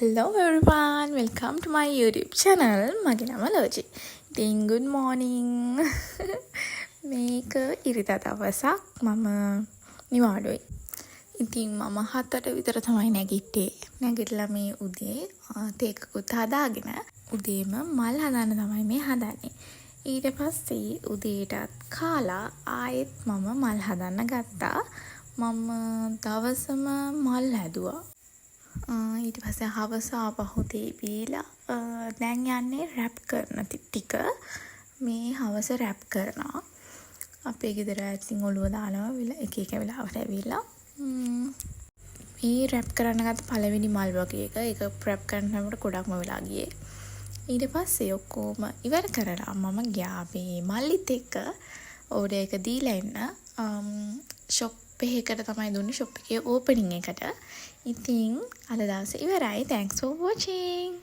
Hello everyone, welcome to my YouTube channel. මගේ නම ලෝජි. ඉතින් good morning. මේක ඉරිදා දවසක් මම නිවාඩුවේ. ඉතින් මම 7ට විතර තමයි නැගිට්ටේ. නැගිටලා මේ උදේ තේකකුත් හදාගෙන උදේම මල් හදන්න තමයි මේ හදන්නේ. ඊට පස්සේ උදේටත් කාලා ආයෙත් මම මල් හදන්න ගත්තා. මම දවසම මල් හැදුවා. ඊට පස්සේ හවස ආපහු තේ බීලා දැන් යන්නේ රැප් කරන ටික මේ හවස රැප් කරනවා අපේ ගෙදර ඇතින් ඔළුව දානවා එක එක වෙලාවට ඇවිල්ලා මේ රැප් කරන්න ගත්ත පළවෙනි මල් වගේ එක රැප් කරනකොට ගොඩක්ම වෙලා ගියේ ඊට පස්සේ ඔක්කොම ඉවර කරලා මම ගියා මේ මල්ලිත් එක්ක ඕඩර් එක දීලා එන්න ෂොප් එකකට තමයි දුන්නේ ෂොප් එකේ ඕපනින් එකට. ඉතින් අද දවසේ ඉවරයි. Thanks for watching.